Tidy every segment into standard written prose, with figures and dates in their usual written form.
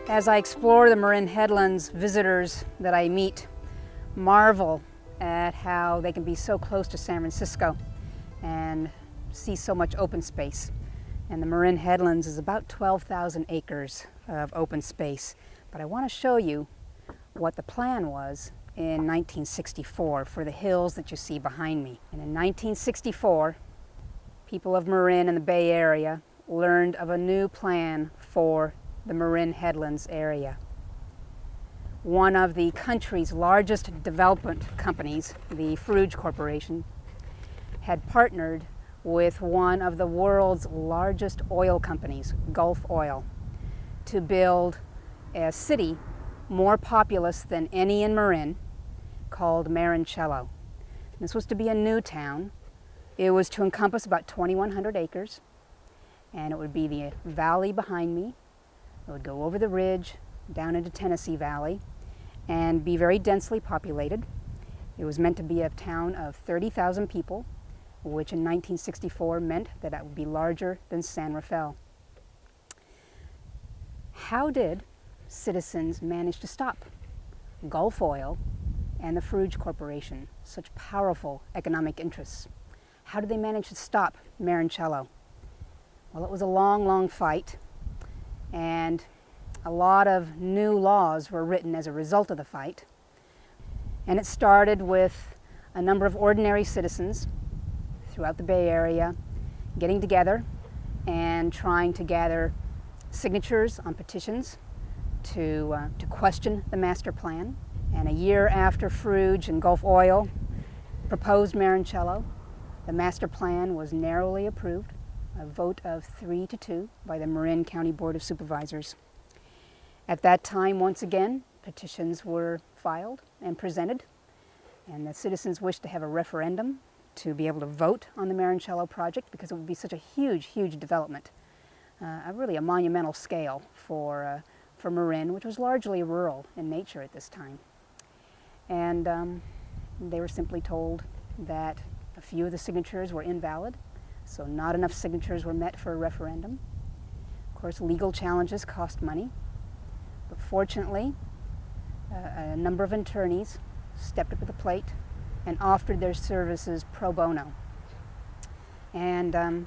As I explore the Marin Headlands, visitors that I meet marvel at how they can be so close to San Francisco and see so much open space. And the Marin Headlands is about 12,000 acres of open space. But I want to show you what the plan was in 1964 for the hills that you see behind me. And in 1964, people of Marin and the Bay Area learned of a new plan for the Marin Headlands area. One of the country's largest development companies, the Frouge Corporation, had partnered with one of the world's largest oil companies, Gulf Oil, to build a city more populous than any in Marin called Marin. This was to be a new town. It was to encompass about 2,100 acres, and it would be the valley behind me. It would go over the ridge down into Tennessee Valley and be very densely populated. It was meant to be a town of 30,000 people, which in 1964 meant that it would be larger than San Rafael. How did citizens manage to stop Gulf Oil and the Frouge Corporation, such powerful economic interests? How did they manage to stop Marin? Well, it was a long, long fight, and a lot of new laws were written as a result of the fight. And it started with a number of ordinary citizens throughout the Bay Area getting together and trying to gather signatures on petitions to question the master plan. And a year after Frouge and Gulf Oil proposed Marin, the master plan was narrowly approved, a vote of 3-2 by the Marin County Board of Supervisors. At that time, once again, petitions were filed and presented, and the citizens wished to have a referendum to be able to vote on the Marin project because it would be such a huge, huge development, really a monumental scale for Marin, which was largely rural in nature at this time. And they were simply told that a few of the signatures were invalid, so not enough signatures were met for a referendum. Of course, legal challenges cost money, but fortunately, a number of attorneys stepped up to the plate and offered their services pro bono. And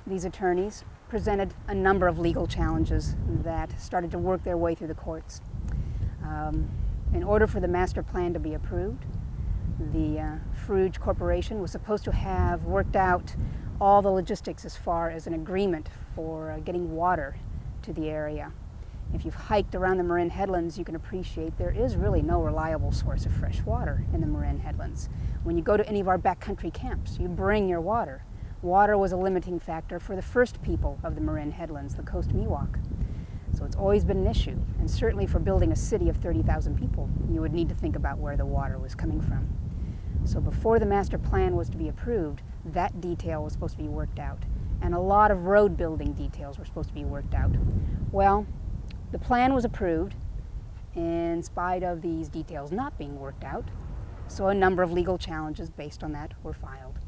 these attorneys presented a number of legal challenges that started to work their way through the courts. In order for the master plan to be approved, the Frouge Corporation was supposed to have worked out all the logistics as far as an agreement for getting water to the area. If you've hiked around the Marin Headlands, you can appreciate there is really no reliable source of fresh water in the Marin Headlands. When you go to any of our backcountry camps, you bring your water. Water was a limiting factor for the first people of the Marin Headlands, the Coast Miwok. So it's always been an issue, and certainly for building a city of 30,000 people, you would need to think about where the water was coming from. So before the master plan was to be approved, that detail was supposed to be worked out, and a lot of road building details were supposed to be worked out. Well, the plan was approved in spite of these details not being worked out, so a number of legal challenges based on that were filed.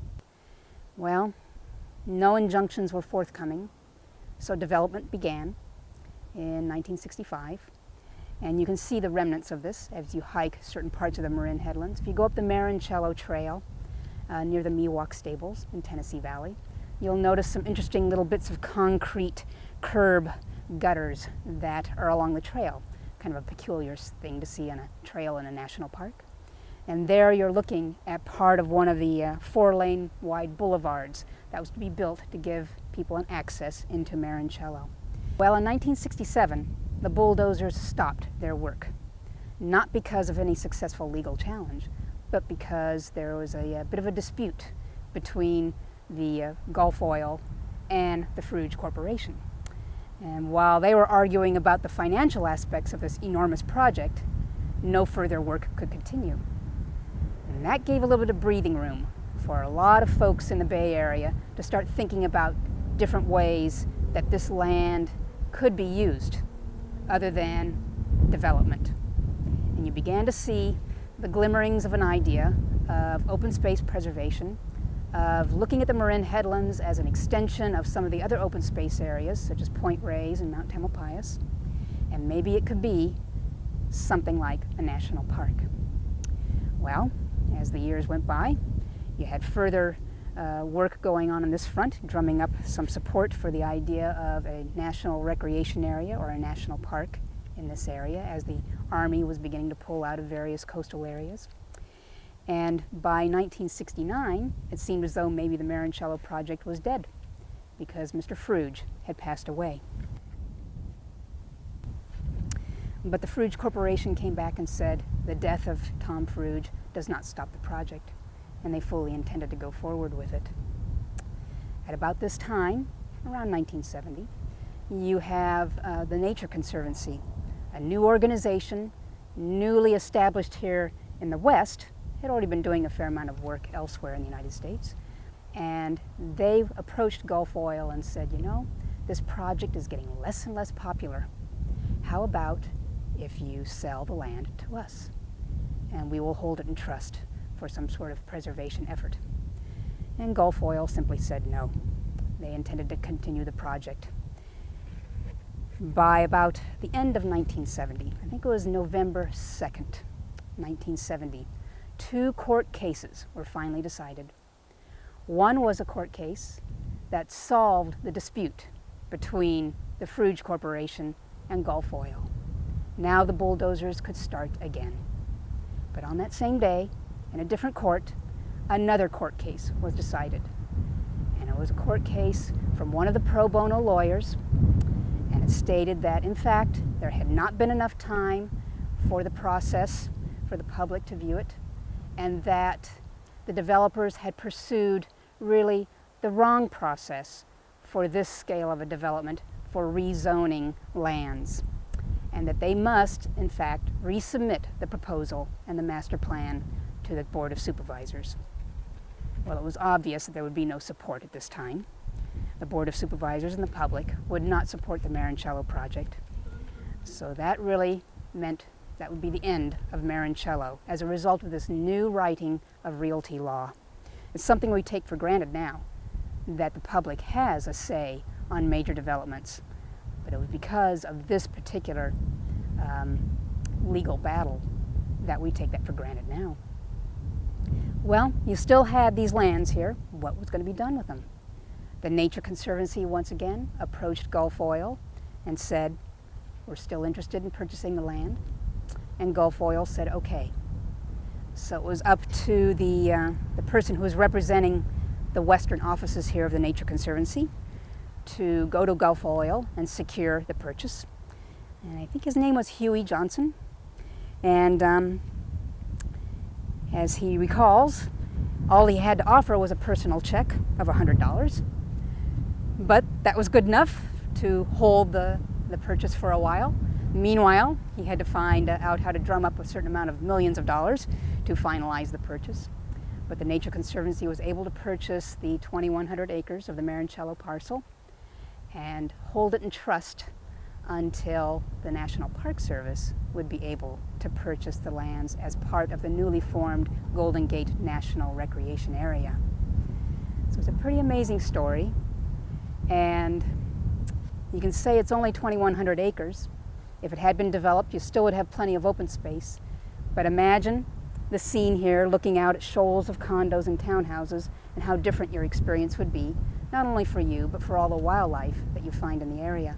Well, no injunctions were forthcoming, so development began in 1965, and you can see the remnants of this as you hike certain parts of the Marin Headlands. If you go up the Marin Trail near the Miwok Stables in Tennessee Valley, you'll notice some interesting little bits of concrete curb gutters that are along the trail, kind of a peculiar thing to see on a trail in a national park. And there you're looking at part of one of the 4-lane wide boulevards that was to be built to give people an access into Marin. Well, in 1967, the bulldozers stopped their work, not because of any successful legal challenge, but because there was a bit of a dispute between the Gulf Oil and the Frouge Corporation. And while they were arguing about the financial aspects of this enormous project, no further work could continue. And that gave a little bit of breathing room for a lot of folks in the Bay Area to start thinking about different ways that this land could be used other than development. And you began to see the glimmerings of an idea of open space preservation, of looking at the Marin Headlands as an extension of some of the other open space areas, such as Point Reyes and Mount Tamalpais, and maybe it could be something like a national park. Well, as the years went by, you had further work going on this front, drumming up some support for the idea of a national recreation area or a national park in this area as the Army was beginning to pull out of various coastal areas. And by 1969, it seemed as though maybe the Marin project was dead because Mr. Frouge had passed away. But the Frouge Corporation came back and said the death of Tom Frouge does not stop the project, and they fully intended to go forward with it. At about this time, around 1970, you have the Nature Conservancy, a new organization, newly established here in the West, had already been doing a fair amount of work elsewhere in the United States, and they approached Gulf Oil and said, you know, this project is getting less and less popular. How about if you sell the land to us, and we will hold it in trust for some sort of preservation effort? And Gulf Oil simply said no. They intended to continue the project. By about the end of 1970, I think it was November 2nd, 1970, 2 court cases were finally decided. One was a court case that solved the dispute between the Frouge Corporation and Gulf Oil. Now the bulldozers could start again. But on that same day, in a different court, another court case was decided. And it was a court case from one of the pro bono lawyers, and it stated that, in fact, there had not been enough time for the process for the public to view it, and that the developers had pursued really the wrong process for this scale of a development for rezoning lands, and that they must, in fact, resubmit the proposal and the master plan to the Board of Supervisors. Well, it was obvious that there would be no support at this time. The Board of Supervisors and the public would not support the Marin project. So that really meant that would be the end of Marincello as a result of this new writing of realty law. It's something we take for granted now, that the public has a say on major developments. But it was because of this particular legal battle that we take that for granted now. Well, you still had these lands here. What was going to be done with them? The Nature Conservancy once again approached Gulf Oil and said, we're still interested in purchasing the land. And Gulf Oil said, okay. So it was up to the person who was representing the western offices here of the Nature Conservancy to go to Gulf Oil and secure the purchase. And I think his name was Huey Johnson. And as he recalls, all he had to offer was a personal check of $100. But that was good enough to hold the purchase for a while. Meanwhile, he had to find out how to drum up a certain amount of millions of dollars to finalize the purchase. But the Nature Conservancy was able to purchase the 2,100 acres of the Marincello parcel and hold it in trust until the National Park Service would be able to purchase the lands as part of the newly formed Golden Gate National Recreation Area. So it's a pretty amazing story, and you can say it's only 2,100 acres. If it had been developed, you still would have plenty of open space. But imagine the scene here looking out at shoals of condos and townhouses and how different your experience would be, not only for you, but for all the wildlife that you find in the area.